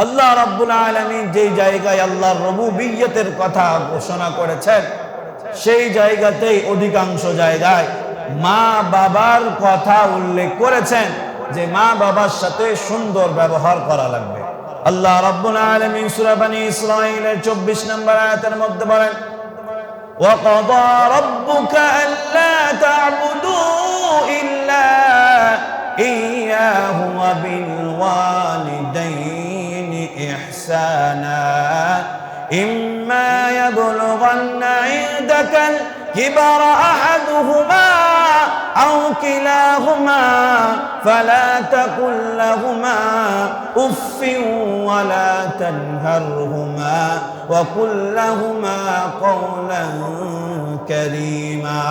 আল্লাহ রাব্বুল আলামিন যেই জায়গায় আল্লাহর রুবুবিয়্যতের কথা ঘোষণা করেছেন, সেই জায়গাতেই অধিকাংশ জায়গায় মা বাবার কথা উল্লেখ করেছেন যে মা বাবার সাথে সুন্দর ব্যবহার করা লাগবে। আল্লাহ রাব্বুল আলামিন সূরা বনী ইসরাঈলের 24 নম্বর আয়াতের মধ্যে বলেন, وَقَضَى رَبُّكَ أَلَّا تَعْبُدُوا إِلَّا إِيَّاهُ وَبِالْوَالِدَيْنِ إِحْسَانًا إِمَّا يَبْلُغَنَّ عِندَكَ الْكِبَرَ أَحَدُهُمَا أَوْ كِلَاهُمَا فَلَا تَقُل لَّهُمَا أُفٍّ وَلَا تَنْهَرْهُمَا وَقُل لَّهُمَا قَوْلًا كَرِيمًا।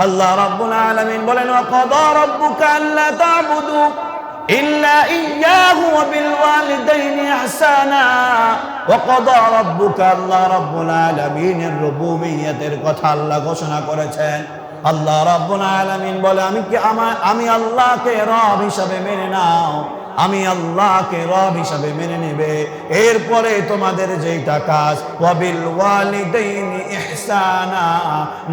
আল্লাহ রাব্বুল আলামিন বলেন, وَقَضَى رَبُّكَ أَلَّا تَعْبُدُوا إِلَّا إِيَّاهُ وَبِالْوَالِدَيْنِ إِحْسَانًا। وَقَضَى رَبُّكَ আল্লাহ রাব্বুল আলামিনের রুবুবিয়্যতের কথা আল্লাহ ঘোষণা করেছেন। আল্লাহ রাব্বুল আলামিন বলে, আমি আল্লাহকে রব হিসাবে মেনে নাও, আমি আল্লাহকে রব হিসাবে মেনে নেবে। এরপরে তোমাদের যেটা কাজ, ওয়াবিল ওয়ালিদাইনি ইহসানা,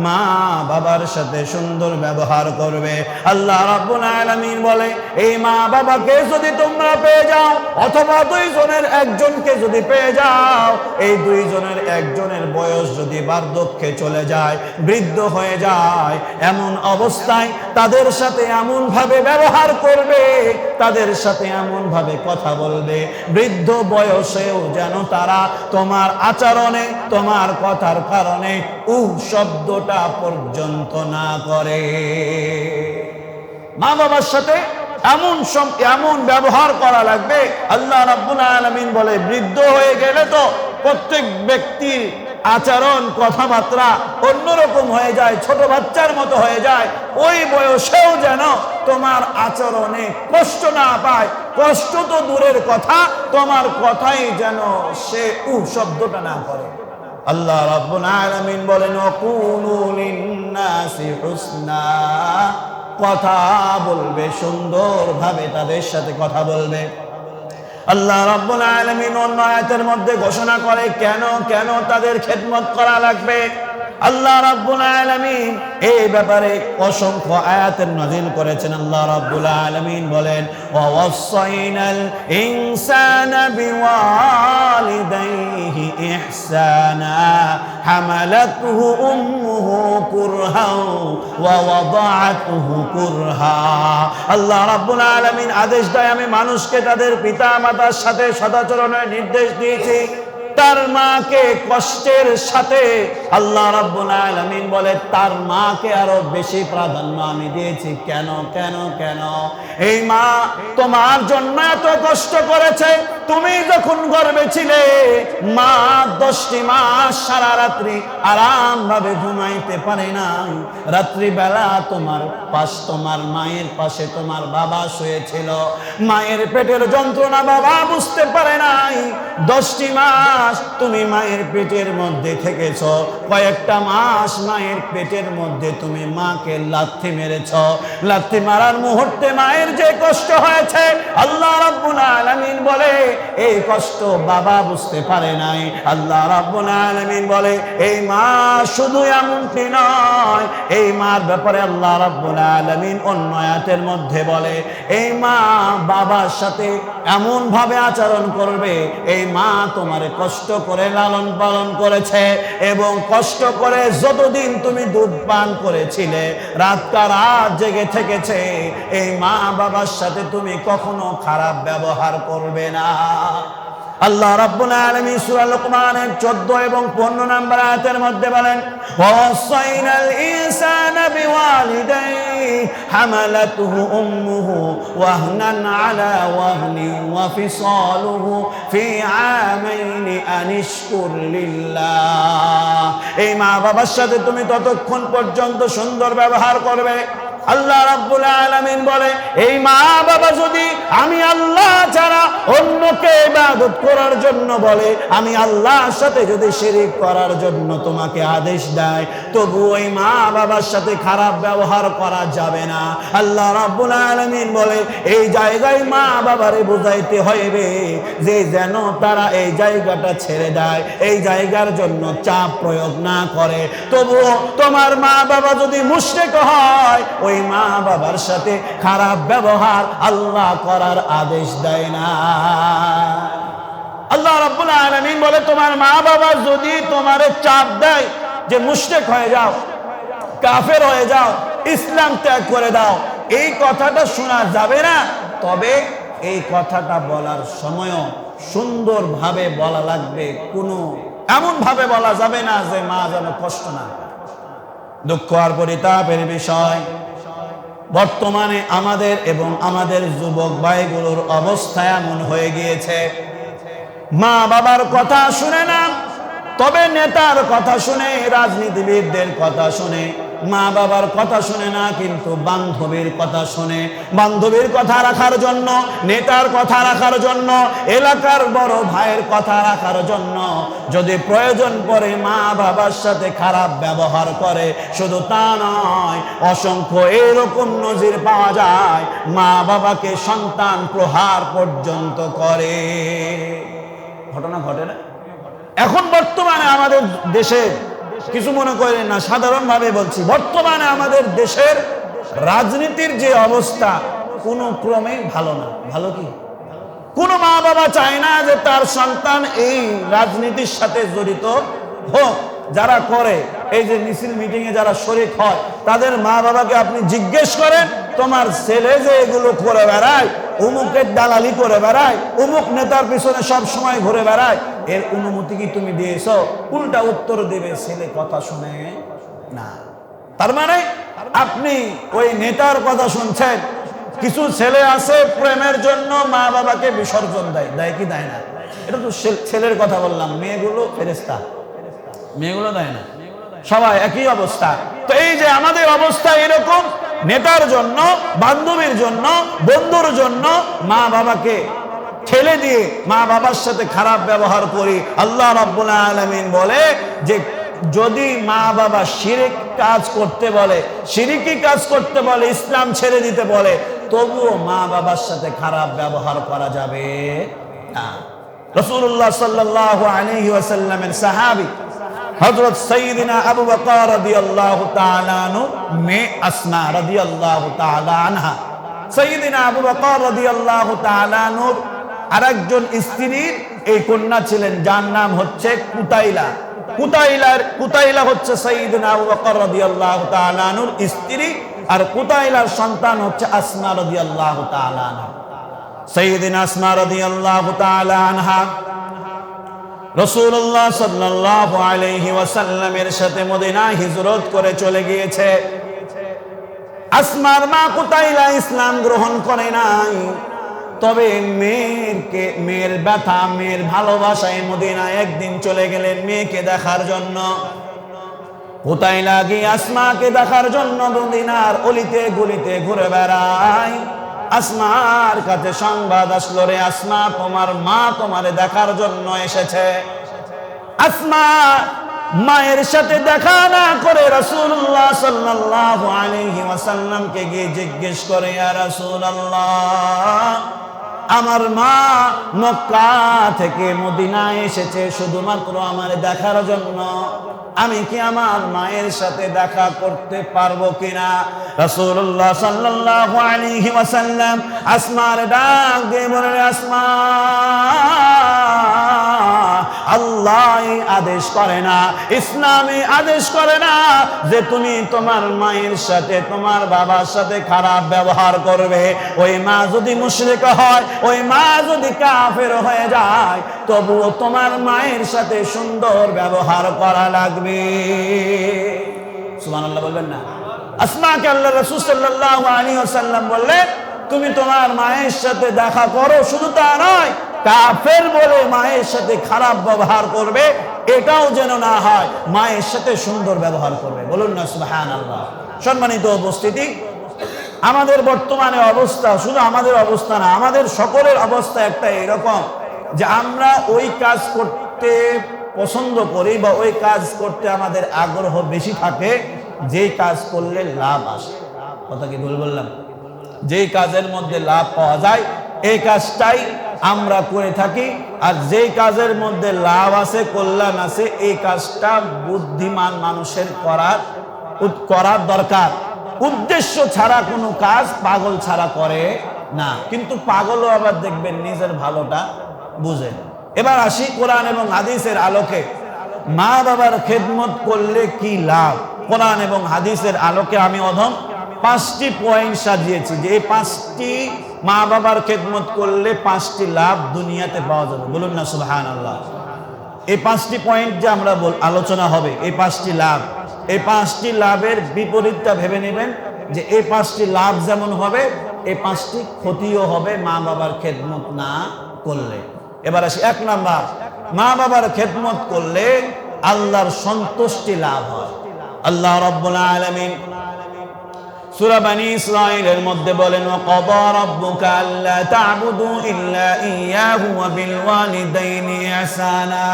মা বাবার সাথে সুন্দর ব্যবহার করবে। আল্লাহ রাব্বুল আলামিন বলে, এই মা বাবাকে যদি তোমরা পেয়ে যাও, অথবা দুইজনের একজনকে যদি পেয়ে যাও, এই দুইজনের একজনের বয়স যদি বার্ধক্যে চলে যায়, বৃদ্ধ হয়ে যায়, এমন অবস্থায় তাদের সাথে এমন ভাবে ব্যবহার করবে, তাদের সাথে এমন ভাবে কথা বলবে, বৃদ্ধ বয়সেও যেন তারা তোমার আচরণে, তোমার কথার কারণে শব্দটা পর্যন্ত না করে। মা বাবার সাথে এমন ব্যবহার করা লাগবে। আল্লাহ রাব্বুল আলামিন বলে, বৃদ্ধ হয়ে গেলে তো প্রত্যেক ব্যক্তির আচরণ কথাবার্তা অন্যরকম হয়ে যায়, ছোট বাচ্চার মতো হয়ে যায়। ওই বয়সেও যেন তোমার আচরণে কষ্ট না পায়, কষ্ট তো দূরের কথা, তোমার কথাই যেন সে শব্দটা না করে। আল্লাহ রাব্বুল আলামিন বলেন, ওয়াকুলু লিন-নাসি হুসনা, কথা বলবে সুন্দরভাবে, তাদের সাথে কথা বলবে। আল্লাহ রাব্বুল আলামিন অন্য আয়াতের মধ্যে ঘোষণা করে কেন তাদের খেদমত করা লাগবে। আল্লাহ রাব্বুল আলামিন এই ব্যাপারে অসংখ্য আয়াতের নাযিল করেছেন। আল্লাহ রাব্বুল আলামিন বলেন, ওয়া ওয়াসাইনাল ইনসানা বিওয়ালিদাইহি ইহসানা হামালাতুহু উম্মুহু কুরহান ওয়া ওয়াদাআতুহু কুরহা। আল্লাহ রাব্বুল আলামিন আদেশ দেয়, আমি মানুষকে তাদের পিতা মাতার সাথে সদাচরণের নির্দেশ দিয়েছি। তার মাকে কষ্টের সাথে আল্লাহ রাব্বুল আলামিন বলে, তার মাকে আরো বেশি প্রাধান্য আমি দিয়েছি। কেন? এই মা তোমার জন্য এত কষ্ট করেছে। তুমি যখন গর্ভে ছিলে, মা 10টি মাস সারা রাত্রি আরাম ভাবে ঘুমাইতে পারে নাই। রাত্রি বেলা তোমার মায়ের পাশে তোমার বাবা শুয়েছিল। মায়ের পেটের যন্ত্রণা বাবা বুঝতে পারে নাই। 10টি মাস তুমি মায়ের পেটের মধ্যে থেকেছ। কয়েকটা মাস মায়ের পেটের মধ্যে তুমি মাকে লাথি মেরেছ। লাথি মারার মুহূর্তে মায়ের যে কষ্ট হয়েছে, আল্লাহ রাব্বুল আলামিন বলে, এই কষ্ট বাবা বুঝতে পারে নাই। আল্লাহ রাব্বুল আলামিন বলে, এই মা শুধু এমনটি নয়, এই মার ব্যাপারে আল্লাহ রাব্বুল আলামিন অন্য আয়াতের মধ্যে বলে, এই মা বাবার সাথে এমন ভাবে আচরণ করবে, এই মা তোমার কষ্ট করে লালন পালন করেছে এবং কষ্ট করে যতদিন তুমি দুধ পান করেছিলে, রাতটা রাত জেগে থেকেছে, এই মা বাবার সাথে তুমি কখনো খারাপ ব্যবহার করবে না। আল্লাহ রাব্বুল আলামিন সূরা লুকমানের 14 এবং 15 নম্বর আয়াতের মধ্যে বলেন, ওয়াসাইনাল ইনসানা বিওয়ালিদাইহি হামালাতুহু উম্মুহু ওয়াহনান আলা ওয়াহনিন ওয়া ফিসালুহু ফি আমাইনি আনিশকুর লিল্লাহ। এই মা বাবার সাথে তুমি ততক্ষণ পর্যন্ত সুন্দর ব্যবহার করবে। আল্লাহ রাব্বুল আলামিন বলে, এই মা বাবা যদি আমি আল্লাহ ছাড়া অন্যকে ইবাদত ইবাদত করার জন্য বলে, আমি আল্লাহর সাথে যদি শিরিক করার জন্য তোমাকে আদেশ দেয়, তবু ওই মা বাবার সাথে খারাপ ব্যবহার করা যাবে না। আল্লাহ রাব্বুল আলামিন বলে, এই জায়গায় মা বাবারে বুঝাইতে হইবে যে যেন তারা এই জায়গাটা ছেড়ে দেয়, এই জায়গার জন্য চাপ প্রয়োগ না করে। তবুও তোমার মা বাবা যদি মুশরিক হয়, ওই মা বাবার সাথে খারাপ ব্যবহার আল্লাহ করার আদেশ দেয় না। আল্লাহ রাব্বুল আলামিন বলে, তোমার মা বাবা যদি তোমারে চাপ দেয় যে মুশরিক হয়ে যাও, কাফের হয়ে যাও, ইসলাম ত্যাগ করে দাও, এই কথাটা শোনা যাবে না। তবে এই কথাটা বলার সময়ও সুন্দরভাবে বলা লাগবে, কোনো এমন ভাবে বলা যাবে না যে মা যেন কষ্ট না। দুঃখ আর পরিতাপের বিষয়, বর্তমানে আমাদের এবং আমাদের যুবক ভাইগুলোর অবস্থা এমন হয়ে গিয়েছে, মা বাবার কথা শুনে না, তবে নেতার কথা শুনে, রাজনীতিবিদদের কথা শুনে। মা বাবার কথা শুনে না, কিন্তু বান্ধবীর কথা শুনে। বান্ধবীর কথা রাখার জন্য, নেতার কথা রাখার জন্য, এলাকার বড় ভাইয়ের কথা রাখার জন্য যদি প্রয়োজন পড়ে মা বাবার সাথে খারাপ ব্যবহার করে। শুধু তা নয়, অসংখ্য এরকম নজির পাওয়া যায়, মা বাবাকে সন্তান প্রহার পর্যন্ত করে। ঘটনা ঘটে না? এখন বর্তমানে আমাদের দেশে, কিছু মনে করেন না, সাধারণভাবে বলছি, বর্তমানে আমাদের দেশের রাজনীতির যে অবস্থা কোনো ক্রমেই ভালো না। ভালো কি? কোনো মা বাবা চায় না যে তার সন্তান এই রাজনীতির সাথে জড়িত হোক। যারা করে, এই যে মিছিল মিটিং এ যারা শরীক হয়, তাদের মা বাবাকে আপনি জিজ্ঞেস করেন, তোমার ছেলে যে এগুলো করে বেড়ায়, অমুকের দালালি করে বেড়ায়, অমুক নেতার পিছনে সব সময় ঘুরে বেড়ায়, এর অনুমতি কি তুমি দিয়েছ? উল্টা উত্তর দেবে, ছেলে কথা শুনে না। তার মানে আপনি ওই নেতার কথা শুনছেন। কিছু ছেলে আছে প্রেমের জন্য মা বাবাকে বিসর্জন দেয়। দেয় কি দেয় না? এটা তো ছেলের কথা বললাম, মেয়েগুলো ফেরেশতা, মেয়েগুলো দেয় না। সবাই একই অবস্থা। তো এই যে আমাদের অবস্থা এরকম, নেতার জন্য, বান্ধবীর জন্য, বন্ধুর জন্য মা বাবাকে ঠেলে দিয়ে মা বাবার সাথে খারাপ ব্যবহার করি। আল্লাহ রাব্বুল আলামিন বলে যে যদি মা বাবা শিরক কাজ করতে বলে, শিরকি কাজ করতে বলে, ইসলাম ছেড়ে দিতে বলে, তবুও মা বাবার সাথে খারাপ ব্যবহার করা যাবে না। রাসূলুল্লাহ সাল্লাল্লাহু আলাইহি ওয়াসাল্লামের সাহাবী হযরত সাইয়্যিদিনা আবু বকর রাদিয়াল্লাহু তাআলা আনহু মেয়ে আসমা রাদিয়াল্লাহু তাআলা আনহা, সাইয়্যিদিনা আবু বকর রাদিয়াল্লাহু তাআলা আনহুর আরেকজন স্ত্রীর এই কন্যা ছিলেন, যার নাম হচ্ছে কুতাইলা। কুতাইলা হচ্ছে সাইয়্যিদিনা আবু বকর রাদিয়াল্লাহু তাআলা আনহুর স্ত্রী, আর কুতাইলার সন্তান হচ্ছে আসমা রাদিয়াল্লাহু তাআলা আনহা। সাইয়্যিদিনা আসমা রাদিয়াল্লাহু তাআলা আনহা রাসূলুল্লাহ সাল্লাল্লাহু আলাইহি ওয়াসাল্লামের সাথে মদিনায় হিজরত করে চলে গিয়েছে। আসমার মা কুতাইলা ইসলাম গ্রহণ করে নাই, তবে মেয়ের ব্যথা, মেয়ের ভালোবাসায় মদিনায় একদিন চলে গেলেন মেয়েকে দেখার জন্য। কুতাইলা গিয়ে আসমাকে দেখার জন্য মদিনার অলিতে গলিতে ঘুরে বেড়ায়। আসমার কাছে সংবাদ আসলো, রে আসমা, তোমার মা তোমারে দেখার জন্য এসেছে। আসমা মায়ের সাথে দেখা না করে রাসূলুল্লাহ সাল্লাল্লাহু আলাইহি ওয়াসাল্লামকে গিয়ে জিজ্ঞেস করে, ইয়া রাসূলুল্লাহ, আমার মা মক্কা থেকে মদিনায় এসেছে শুধুমাত্র আমারে দেখার জন্য, আমি কি আমার মায়ের সাথে দেখা করতে পারবো কিনা? রাসূলুল্লাহ সাল্লাল্লাহু আলাইহি ওয়াসাল্লাম আসমার ডাক দিয়ে বলেন, আসমা, আল্লাহ আদেশ করে না, ইসলামে আদেশ করে না যে তুমি তোমার মায়ের সাথে, তোমার বাবার সাথে খারাপ ব্যবহার করবে। ওই মা যদি মুশরিক হয়, ওই মা যদি কাফের হয়ে যায়, তবুও তোমার মায়ের সাথে সুন্দর ব্যবহার করা লাগবে। সুবহানাল্লাহ বলবেন না? আসমাকে আল্লাহ রাসূল সাল্লাল্লাহু আলাইহি ওয়াসাল্লাম বললেন, তুমি তোমার মায়ের সাথে দেখা করো, শুধু তা নয়, কাফের বলে মায়ের সাথে খারাপ ব্যবহার করবে, এটাও যেন না হয়, মায়ের সাথে সুন্দর ব্যবহার করবে। বলুন না সুবহানাল্লাহ। সম্মানিত উপস্থিতি, আমাদের বর্তমানে অবস্থা, শুধু আমাদের অবস্থা না, আমাদের সকলের অবস্থা একটা এরকম যে আমরা ওই কাজ করতে পছন্দ করি বা ওই কাজ করতে আমাদের আগ্রহ বেশি থাকে যেই কাজ করলে লাভ আসে। কথা কি ভুল বললাম? যেই কাজের মধ্যে লাভ পাওয়া যায় এই কাজটাই আমরা করে থাকি, আর যেই কাজের মধ্যে লাভ আছে, কল্যাণ আছে, এই কাজটা বুদ্ধিমান মানুষের করার দরকার। উদ্দেশ্য ছাড়া কোনো কাজ পাগল ছাড়া করে না, কিন্তু পাগলও আবার দেখবেন নিজের ভালোটা বুঝে। এবার আসি কোরআন এবং হাদিসের আলোকে মা বাবার খেদমত করলে কি লাভ। কোরআন এবং হাদিসের আলোকে আমি অধম 5টি পয়েন্ট সাজিয়েছি যে এই 5টি মা বাবার খেদমত করলে 5টি লাভ দুনিয়াতে পাওয়া যাবে। বলুন না সুবহানাল্লাহ। এই 5টি পয়েন্ট যে আমরা আলোচনা হবে, এই 5টি লাভ, এই 5টি লাভের বিপরীতটা ভেবে নেবেন যে এই 5টি লাভ যেমন হবে এই 5টি ক্ষতিও হবে মা বাবার খেদমত না করলে। এবার আসি 1 নাম্বার, মা বাবার খেদমত করলে আল্লাহর সন্তুষ্টি লাভ হয়। আল্লাহ রাব্বুল আলামিন সূরা বনী ইসরাঈলের মধ্যে বলেন, ওয়াকাদা রাব্বুকা আল্লা তা'বুদু ইল্লা ইয়্যাহু ওয়া বিল ওয়ালিদাইনি ইহসানা।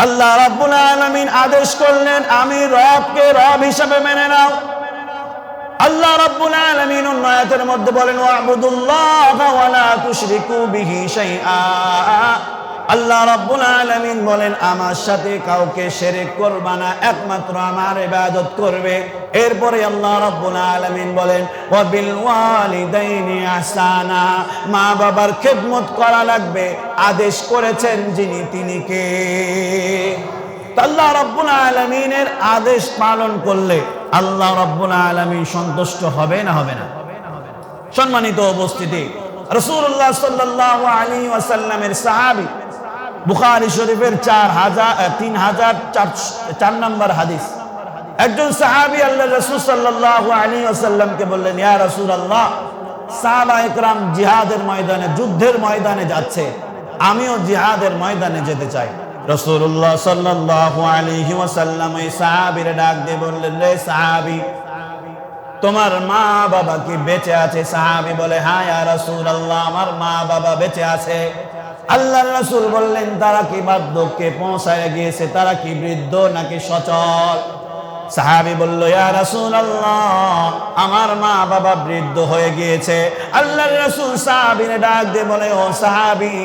আল্লাহ রাব্বুল আলামিন আদেশ করলেন আমি রবকে রব হিসেবে মেনে নাও। আল্লাহ রাব্বুল আলামিন অন্য আয়াতের মধ্যে বলেন, ওয়া'বুদুল্লাহা ওয়া লা তুশরিকু বিহি শাইআ। আল্লাহ রাব্বুল আলামিন বলেন আমার সাথে কাউকে শিরক করবে না, একমাত্র আমার ইবাদত করবে। এরপরে আল্লাহ রাব্বুল আলামিন বলেন ওয়া বিল ওয়ালিদাইনি ইহসানা, মা বাবার খেদমত করা লাগবে। আদেশ করেছেন যিনি তিনি কে? আল্লাহ রাব্বুল আলামিনের আদেশ পালন করলে আল্লাহ রাব্বুল আলামিন সন্তুষ্ট হবে না হবে না? সম্মানিত উপস্থিতি, রাসূলুল্লাহ সাল্লাল্লাহু আলাইহি ওয়াসাল্লামের সাহাবী, বুখারী শরীফের 3004 নম্বর হাদিস, একজন সাহাবী আল্লাহ রাসূল সাল্লাল্লাহু আলাইহি ওয়াসাল্লামকে বললেন, ইয়া রাসূলুল্লাহ, সাহাবায়ে কেরাম জিহাদের ময়দানে, যুদ্ধের ময়দানে যাচ্ছে, আমিও জিহাদের ময়দানে যেতে চাই। রাসূলুল্লাহ সাল্লাল্লাহু আলাইহি ওয়াসাল্লাম এই সাহাবীরে ডাক দিয়ে বললেন, রে সাহাবী, তোমার মা বাবা কি বেঁচে আছে? সাহাবী বলে, হ্যাঁ ইয়া রাসূলুল্লাহ, আমার মা বাবা বেঁচে আছে। আল্লাহর রাসূল বললেন, তারা কি বার্ধক্যে পৌঁছায় গিয়েছে? তারা কি বৃদ্ধ নাকি সচল? সাহাবী বলল, ইয়া রাসূলুল্লাহ, আমার মা বাবা বৃদ্ধ হয়ে গিয়েছে। আল্লাহর রাসূল সাহাবীকে ডাক দিয়ে বলে, ও সাহাবী,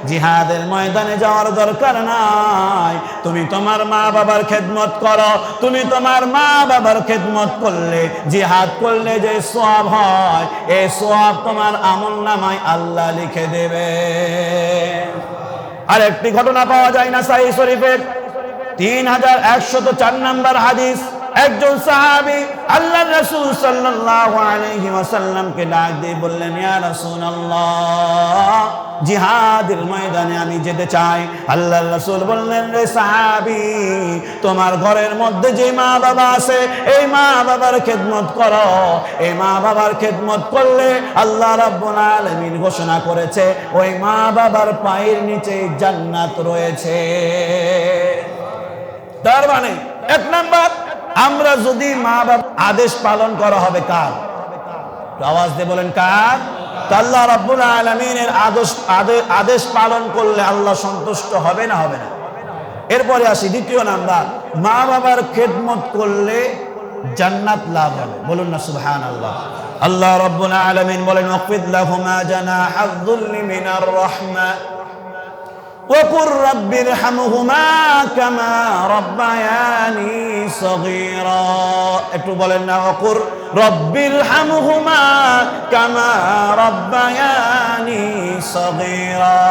জিহাদের ময়দানে যাওয়ার দরকার নাই, তুমি তোমার মা বাবার খেদমত করো। তুমি তোমার মা বাবার খেদমত করলে, জিহাদ করলে যে সওয়াব হয়, এই সওয়াব তোমার আমলনামায় আল্লাহ লিখে দেবে। আর একটি ঘটনা পাওয়া যায় না সহিহ শরীফের 3104 নম্বর হাদিস, একজন সাহাবী আল্লাহর রাসূল সাল্লাল্লাহু আলাইহি ওয়াসাল্লামকে ডাক দিয়ে বললেন, ইয়া রাসূলুল্লাহ, জিহাদের ময়দানে আমি যেতে চাই। আল্লাহর রাসূল বললেন, রে সাহাবী, তোমার ঘরের মধ্যে যে মা বাবা আছে এই মা বাবার খেদমত করো। এই মা বাবার খেদমত করলে আল্লাহ রাব্বুল আলামিন ঘোষণা করেছে ওই মা বাবার পায়ের নিচে জান্নাত রয়েছে। তার মানে 1 নাম্বার, আমরা যদি মা বাবা আদেশ পালন করা হবে কার? আওয়াজ দিয়ে বলেন কার? আল্লাহ রাব্বুল আলামিনের আদেশ পালন করলে আল্লাহ সন্তুষ্ট হবে না হবে না? এরপরে আসি 2 নাম্বার, মা বাবার খেদমত করলে জান্নাত লাভ হবে। বলুন না সুবহানাল্লাহ। আল্লাহ রাব্বুল আলামিন বলেন, ওয়াকফিদ লাহুমা জানাহায যুল্লি মিনার রাহমা وقل رب ارحمهما كما ربياني صغيرا। একটু বলেন না, وقل رب ارحمهما كما ربياني صغيرا।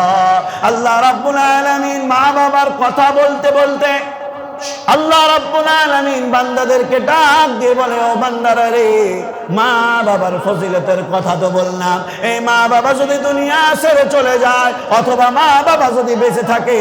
আল্লাহ রাব্বুল আলামিন মা বাবার কথা বলতে বলতে আল্লাহ রাব্বুল আলামিন বান্দাদেরকে ডাক দিয়ে বলে, ও বান্দারা রে, মা বাবার ফজিলতের কথা তো বললাম। এই মা বাবা যদি দুনিয়া ছেড়ে চলে যায় অথবা মা বাবা যদি বেঁচে থাকে,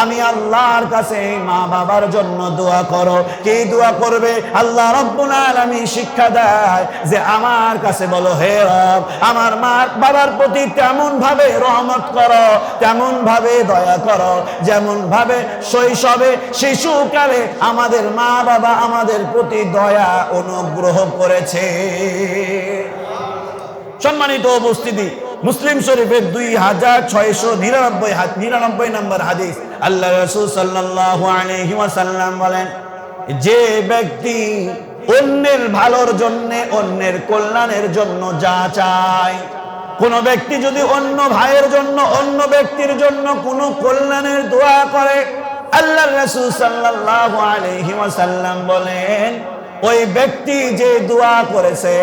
আমি আল্লাহর কাছে মা বাবার জন্য দোয়া করো। কি দোয়া করবে? আল্লাহ রাব্বুল আলামিন শিক্ষা দেয় যে আমার কাছে বলো, হে রব, আমার মা বাবার প্রতি তেমন ভাবে রহমত করো, তেমন ভাবে দয়া করো, যেমন ভাবে শৈশবে শিশুকালে আমাদের মা বাবা আমাদের প্রতি দয়া অনুগ্রহ করেছে। সম্মানিত উপস্থিতি, মুসলিম শরীফের 2699 নম্বর হাদিস, আল্লাহ রাসূল সাল্লাল্লাহু আলাইহি ওয়াসাল্লাম বলেন, যে ব্যক্তি অন্যের ভালোর জন্য, অন্যের কল্যাণের জন্য যা চায়, কোন ব্যক্তি যদি অন্য ভাইয়ের জন্য, অন্য ব্যক্তির জন্য কোন কল্যাণের দোয়া করে, আল্লাহর রাসূল সাল্লাল্লাহু আলাইহি ওয়াসাল্লাম বলেন, ওই ব্যক্তি যে দোয়া করেছে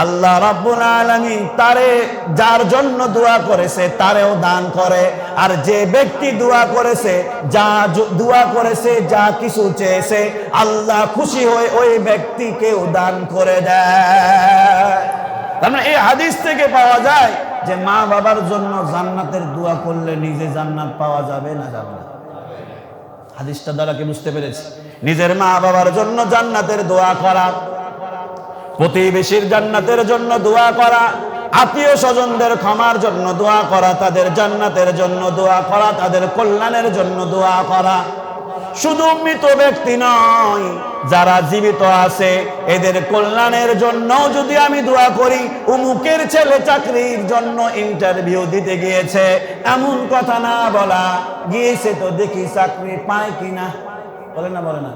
আল্লাহ রাব্বুল আলামিন তারে, যার জন্য দোয়া করেছে তারেও দান করে। আর যে ব্যক্তি দোয়া করেছে, যা কিছু চেয়েছে, আল্লাহ খুশি হয়ে ওই ব্যক্তিকেও দান করে দেয়। তার মানে এই হাদিস থেকে পাওয়া যায় যে মা বাবার জন্য জান্নাতের দোয়া করলে নিজে জান্নাত পাওয়া যাবে না যাবে না? হাদিসটা দ্বারা কি বুঝতে পেরেছি? নিজের মা বাবার জন্য জান্নাতের দোয়া করা, প্রতিবেশীর জান্নাতের জন্য দোয়া করা, আত্মীয় স্বজনদের ক্ষমার জন্য দোয়া করা, তাদের জান্নাতের জন্য দোয়া করা, তাদের কল্যাণের জন্য দোয়া করা। শুধু মৃত ব্যক্তি নয়, যারা জীবিত আছে এদের কল্যাণের জন্য যদি আমি দোয়া করি, অমুকের ছেলে চাকরির জন্য ইন্টারভিউ দিতে গিয়েছে, এমন কথা না বলা, গিয়েছে তো দেখি চাকরি পায় কিনা, বলে না বলে না?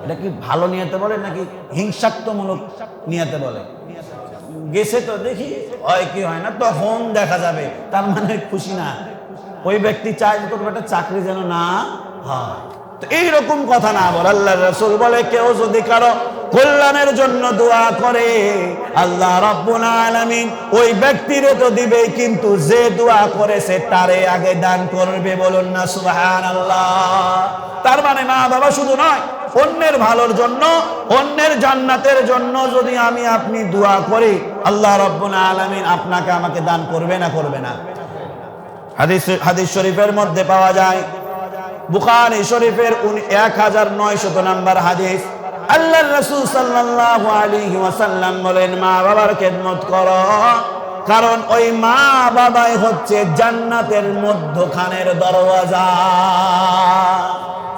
এটা কি ভালো নিয়তে বলে নাকি হিংসাত্মমূলক নিয়তে বলে? গেছে তো দেখি হয় কি হয় না, তখন দেখা যাবে, তার মানে খুশি না। ওই ব্যক্তি চায় যে তোর একটা চাকরি যেন না হয়। তো এইরকম কথা না বলে, আল্লাহর রাসূল বলে, কেউ যদি কারো কল্যাণের জন্য দোয়া করে, আল্লাহ রাব্বুল আলামিন ওই ব্যক্তিরে তো দিবে, কিন্তু যে দোয়া করেছে তারে আগে দান করবে। বলুন না সুবহানাল্লাহ। তার মানে মা বাবা শুধু নয়, অন্যের ভালোর জন্য, অন্যের জান্নাতের জন্য যদি আমি আপনি দোয়া করি, আল্লাহ রাব্বুল আলামিন আপনাকে আমাকে দান করবে না করবে না? হাদিস শরীফের মধ্যে পাওয়া যায়, বুখারী শরীফের 1900 নম্বর হাদিস, আল্লাহর রাসূল সাল্লাল্লাহু আলাইহি ওয়াসাল্লাম বলেন, মা বাবার খেদমত করো, কারণ ওই মা বাবাই হচ্ছে জান্নাতের মধ্যখানের দরওয়াজা।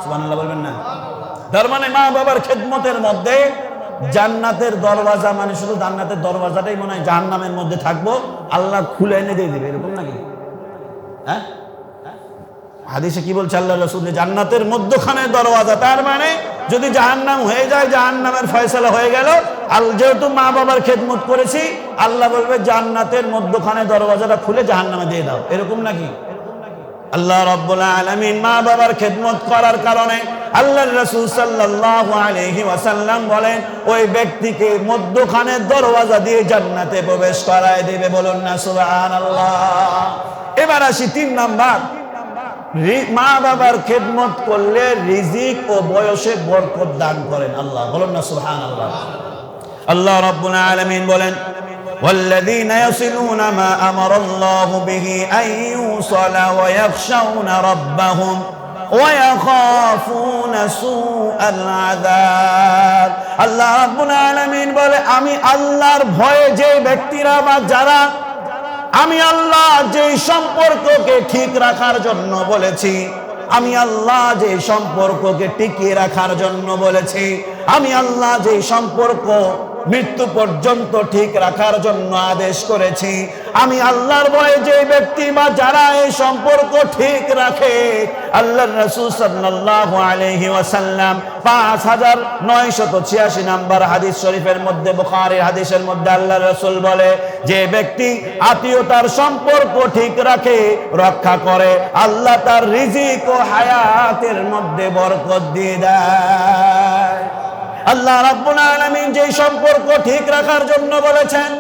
সুবহানাল্লাহ বলবেন না? তার মানে মা বাবার খেদমতের মধ্যে জান্নাতের দরওয়াজা, মানে শুধু জান্নাতের দরওয়াজাটাই মনে হয় জাহান্নামের মধ্যে থাকবো, আল্লাহ খুলে এনে দিয়ে দিবে, এরকম নাকি? হ্যাঁ, হাদিসে কি বলছে আল্লাহ রাসূল? জান্নাতের মধ্যখানের দরওয়াজা। তার মানে যদি জাহান্নাম হয়ে যায়, জাহান্নামের ফয়সালা হয়ে গেল, যেহেতু মা বাবার খেদমত করেছি, আল্লাহ বলবে জান্নাতের মধ্যখানে দরওয়াজাটা খুলে জাহান্নামে দিয়ে দাও, এরকম নাকি? আল্লাহ রাব্বুল আলামিন মা বাবার খেদমত করার কারণে আল্লাহর রাসূল সাল্লাল্লাহু আলাইহি ওয়াসাল্লাম বলেন, ওই ব্যক্তিকে মধ্যখানের দরওয়াজা দিয়ে জান্নাতে প্রবেশ করায় দেবে। বলুন না সুবহানাল্লাহ। এবার আসি 3 নাম্বার, মা বাবার খেদমত করলে রিজিক ও বয়সে বরকত দান করেন আল্লাহ। বলুন না সুবহানাল্লাহ। আল্লাহ রাব্বুল আলামিন বলেন, والذين يصلون ما أمر الله به أن يوصل ويخشون ربهم ويخافون سوء العذاب। আল্লাহ রাব্বুল আলামিন বলে, আমি আল্লাহর ভয়ে যে ব্যক্তিরা বা যারা, আমি আল্লাহ যে সম্পর্ককে ঠিক রাখার জন্য বলেছি, আমি আল্লাহ যে সম্পর্ককে টিকিয়ে রাখার জন্য বলেছি, আমি আল্লাহ যে সম্পর্ক মৃত্যু পর্যন্ত ঠিক রাখার জন্য আদেশ করেছি, আমি আল্লাহর ভয়ে যে ব্যক্তি বা যারা এই সম্পর্ক ঠিক রাখে, আল্লাহর রাসূল সাল্লাল্লাহু আলাইহি ওয়াসাল্লাম 5986 নম্বর হাদিস শরীফের মধ্যে, বুখারীর হাদিসের মধ্যে আল্লাহর রাসূল বলে, যে ব্যক্তি আত্মীয়তার সম্পর্ক ঠিক রাখে, রক্ষা করে, আল্লাহ তার রিজিক ও হায়াতের মধ্যে বরকত দিয়ে দেয়। আল্লাহ রাব্বুল আলামিন যে সম্পর্ক ঠিক রাখার জন্য বলেছেন,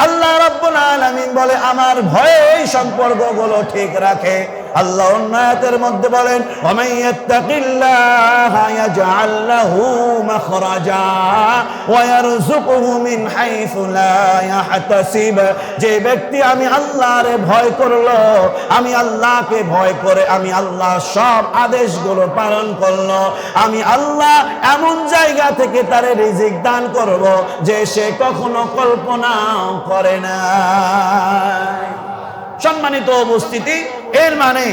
আল্লাহ রাব্বুল আলামিন বলে, আমার ভয়ে এই সম্পর্কগুলো ঠিক রাখে। আল্লাহ অন্য আয়াতের মধ্যে বলেন, ওয়া মান ইয়াত্তাকিল্লাহা ইয়াজআল লাহু মাখরাজা ওয়া ইয়ারযুকুহু মিন হাইসু লা ইয়াহতাসিব। যে ব্যক্তি আমি আল্লাহরে ভয় করলো, আমি আল্লাহকে ভয় করে আমি আল্লাহ সব আদেশগুলো পালন করলো, আমি আল্লাহ এমন জায়গা থেকে তারে রিজিক দান করব যে সে কখনো কল্পনাও করে না। সম্মানিত উপস্থিতি, এর মানে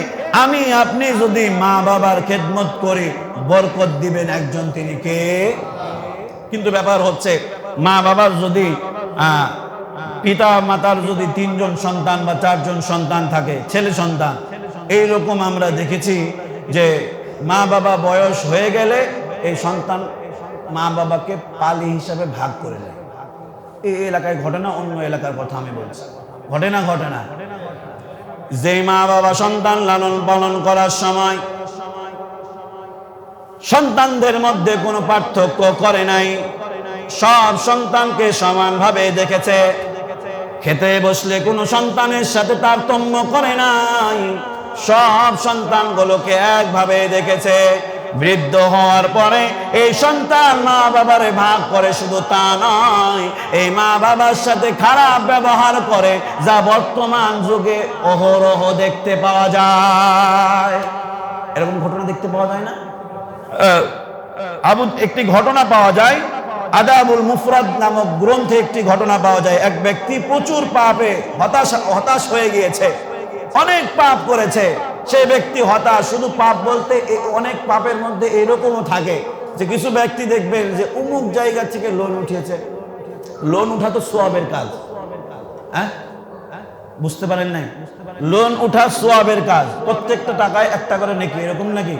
আমি আপনি যদি মা বাবার খেদমত করি, বরকত দিবেন একজন, তিনি কে? কিন্তু ব্যাপার হচ্ছে, মা বাবার যদি পিতা মাতার যদি 3 জন সন্তান বা 4 জন সন্তান থাকে, ছেলে সন্তান, এইরকম আমরা দেখেছি যে মা বাবা বয়স হয়ে গেলে এই সন্তান মা বাবাকে পালি হিসাবে ভাগ করে দেয়। এই এলাকায় ঘটে না, অন্য এলাকার কথা আমি বলছি, ঘটে না? ঘটে না? যে মা বাবা সন্তান লালন পালন করার সময় সন্তানদের মধ্যে কোনো পার্থক্য করে নাই, সব সন্তানকে সমানভাবে দেখেছে, খেতে বসলে কোনো সন্তানের সাথে তারতম্য করে নাই, সব সন্তানগুলোকে একভাবে দেখেছে, বৃদ্ধ হওয়ার পরে এই সন্তান মা বাবারে ভাগ করে, শুধু তা নয়, এই মা বাবার সাথে খারাপ ব্যবহার করে, যা বর্তমান যুগে অহরহ দেখতে পাওয়া যায়। এরকম ঘটনা দেখতে পাওয়া যায় না? একটি ঘটনা পাওয়া যায়, আদাবুল মুফরাদ নামক গ্রন্থে একটি ঘটনা পাওয়া যায়। এক ব্যক্তি প্রচুর পাপে হতাশ হয়ে গিয়েছে, অনেক পাপ করেছে। সেই ব্যক্তি হতাশ, শুধু পাপ বলতে অনেক পাপের মধ্যে এরকমও থাকে যে কিছু ব্যক্তি দেখবেন যে অমুক জায়গা থেকে লোন উঠিয়েছে। লোন উঠা তো সওয়াবের কাজ, হ্যাঁ, বুঝতে পারেন নাই? লোন উঠা সওয়াবের কাজ, প্রত্যেকটা টাকায় একটা করে নেকি, এরকম নাকি?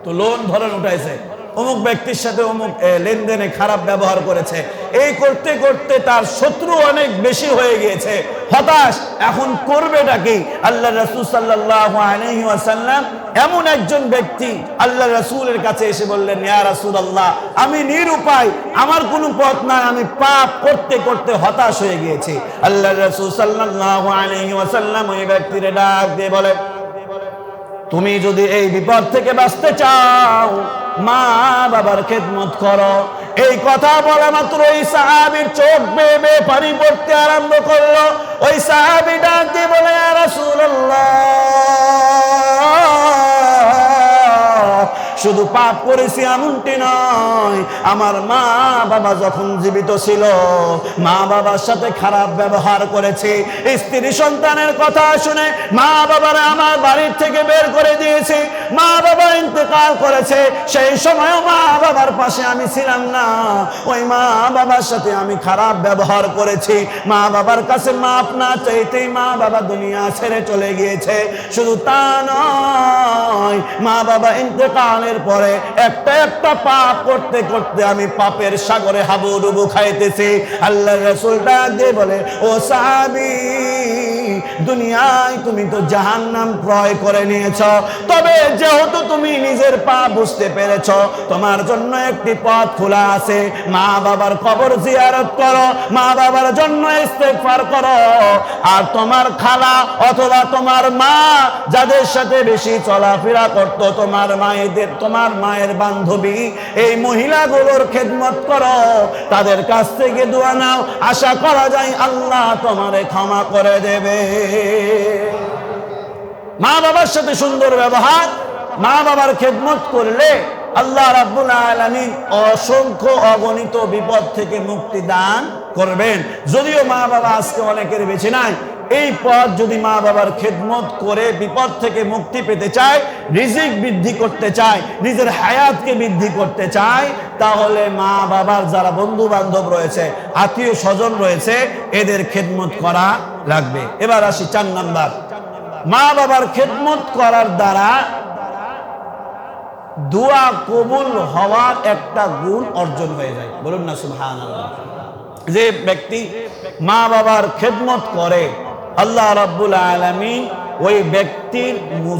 তো লোন ধরেন উঠাইছে, অমুক ব্যক্তির সাথে অমুক লেনদেনে খারাপ ব্যবহার করেছে, এই করতে করতে তার শত্রু অনেক বেশি হয়ে গিয়েছে, হতাশ, এখন করবেটা কি? আল্লাহ রাসূল সাল্লাল্লাহু আলাইহি ওয়াসাল্লাম এমন একজন ব্যক্তি আল্লাহ রাসূলের কাছে এসে বললেন, ইয়া রাসূলুল্লাহ, আমি নিরুপায়, আমার কোনো পথ নাই, আমি পাপ করতে করতে হতাশ হয়ে গিয়েছি। আল্লাহ রাসূল সাল্লাল্লাহু আলাইহি ওয়াসাল্লাম ওই ব্যক্তির ডাক দিয়ে বলেন, তুমি যদি এই বিপদ থেকে বাঁচতে চাও, মা বাবার খেদমত করো। এই কথা বলা মাত্র ওই সাহাবীর চোখ বেয়ে বেয়ে পানি পড়তে আরম্ভ করলো। ওই সাহাবী ডাক দিয়ে বলে, ইয়া রাসূলুল্লাহ, শুধু পাপ করেছি এমনটি নয়, আমার মা বাবা যখন জীবিত ছিল মা বাবার সাথে খারাপ ব্যবহার করেছি, স্ত্রী সন্তানের কথা শুনে মা বাবারা আমার বাড়ির থেকে বের করে দিয়েছে, মা বাবা ইন্তেকাল করেছে, সেই সময়ও মা বাবার পাশে আমি ছিলাম না, ওই মা বাবার সাথে আমি খারাপ ব্যবহার করেছি, মা বাবার কাছে মাপ না চাইতেই মা বাবা দুনিয়া ছেড়ে চলে গিয়েছে। শুধু তা নয়, মা বাবা ইন্তেকালের পরে একটা একটা পাপ করতে করতে আমি পাপের সাগরে হাবুডুবু খাইতেছি। আল্লাহ রাসূল ডাক দিয়ে বলে, ও সাহাবী, দুনিয়ায় তুমি তো জাহান্নাম ক্রয় করে নিয়েছ, তবে যেহেতু তুমি নিজের পাপ বুঝতে পেরেছ, তোমার জন্য একটি পথ খোলা আছে, মা বাবার কবর জিয়ারত করো, মা বাবার জন্য ইস্তেগফার করো, আর তোমার খালা অথবা তোমার মা যাদের সাথে বেশি চলাফেরা করতো, তোমার মায়ের বান্ধবী, এই মহিলাগুলোর খেদমত করো, তাদের কাছ থেকে দোয়া নাও, আশা করা যায় আল্লাহ তোমারে ক্ষমা করে দেবে। মা বাবার সাথে সুন্দর ব্যবহার, মা বাবার খেদমত করলে আল্লাহ রাব্বুল আলামিন অসংখ্য অগণিত বিপদ থেকে মুক্তি দান করবেন। যদিও মা বাবা আজকে অনেকের বেঁচে নাই, এই পথ যদি মা বাবার খেদমত করে বিপদ থেকে মুক্তি পেতে চায়, রিজিক বৃদ্ধি করতে চায়, নিজের হায়াতকে বৃদ্ধি করতে চায়, তাহলে মা বাবার যারা বন্ধু বান্ধব রয়েছে, আত্মীয় স্বজন রয়েছে, এদের খেদমত করা লাগবে। এবার আসি 4 নাম্বার, মা বাবার খেদমত করার দ্বারা দোয়া কবুল হওয়ার একটা গুণ অর্জন হয়ে যায়। বলুন না সুবহানাল্লাহ। যে ব্যক্তি মা বাবার খেদমত করে, আল্লাহ রাব্বুল আলামিন ওই ব্যক্তির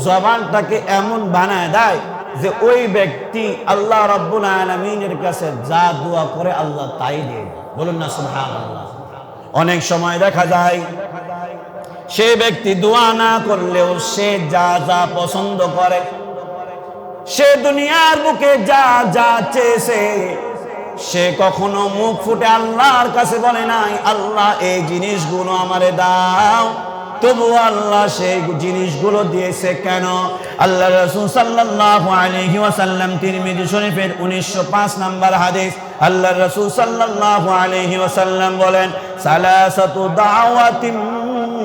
জবানটাকে এমন বানায় দেয় যে ওই ব্যক্তি আল্লাহ রাব্বুল আলামিনের কাছে যা দোয়া করে আল্লাহ তাই দেয়। বলুন না সুবহানাল্লাহ। অনেক সময় দেখা যায় সে ব্যক্তি দোয়া না করলেও সে যা যা পছন্দ করে, সে দুনিয়ার বুকে যা যা চেয়েছে, সে কখনো মুখ ফুটে আল্লাহর কাছে বলে নাই, আল্লাহ এই জিনিসগুলো আমারে দাও, তবু আল্লাহ সেই জিনিসগুলো দিয়েছে কেন? আল্লাহ রাসূল সাল্লাল্লাহু আলাইহি ওয়াসাল্লাম তিরমিজি শরীফের 1905 নাম্বার হাদিস, আল্লাহ রাসূল সাল্লাল্লাহু আলাইহি ওয়াসাল্লাম বলেন, সালাসাতু দাওয়াতিন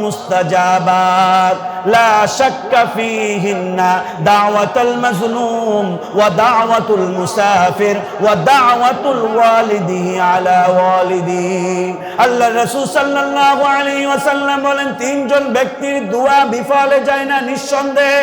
মুস্তাজাবাত লা শাক্কা ফীহিন্না দাওয়াতুল মাজলুম ওয়া দাওয়াতুল মুসাফির ওয়া দাওয়াতুল ওয়ালিদি আলা ওয়ালিদিহি। আল্লাহর রাসূল সাল্লাল্লাহু আলাইহি ওয়াসাল্লাম বলেন, তিনজন ব্যক্তির দোয়া বিফলে যায় না নিঃসন্দেহে।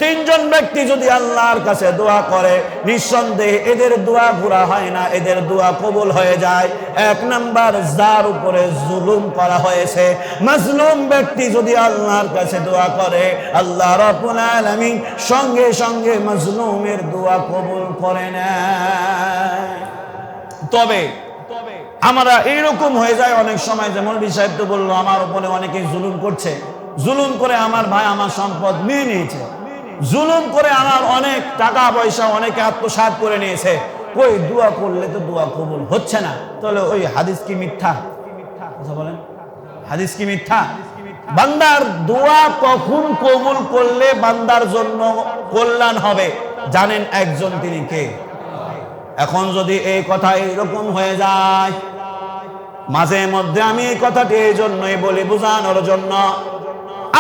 তিনজন ব্যক্তি যদি আল্লাহর কাছে দোয়া করে, নিঃসন্দেহে এদের দোয়া পুরা হয় না, এদের দোয়া কবুল হয়ে যায়। এক নাম্বার, যার উপরে জুলুম করা হয়েছে, মাজলুম ব্যক্তি যদি আল্লাহর কাছে দোয়া করে, আল্লাহ রাব্বুল আলামিন সঙ্গে সঙ্গে মাজলুমের দোয়া কবুল করে নেয়। তবে আমরা এইরকম হয়ে যায় অনেক সময়, যে মৌলভী সাহেব তো বললো আমার উপরে অনেকে জুলুম করছে, জুলুম করে আমার ভাই আমার সম্পদ নিয়ে নিয়েছে, জুলুম করে আমার অনেক টাকা পয়সা অনেকে আত্মসাৎ করে নিয়েছে, কই দোয়া করলে তো দোয়া কবুল হচ্ছে না। তাহলে ওই হাদিস কি মিথ্যা? কথা বলেন, হাদিস কি মিথ্যা? বান্দার দোয়া কখন কবুল করলে বান্দার জন্য কল্যাণ হবে জানেন একজন, তিনি কে? এখন যদি এই কথা এইরকম হয়ে যায়, মাঝে মধ্যে আমি এই কথাটি এই জন্যই বলি বোঝানোর জন্য,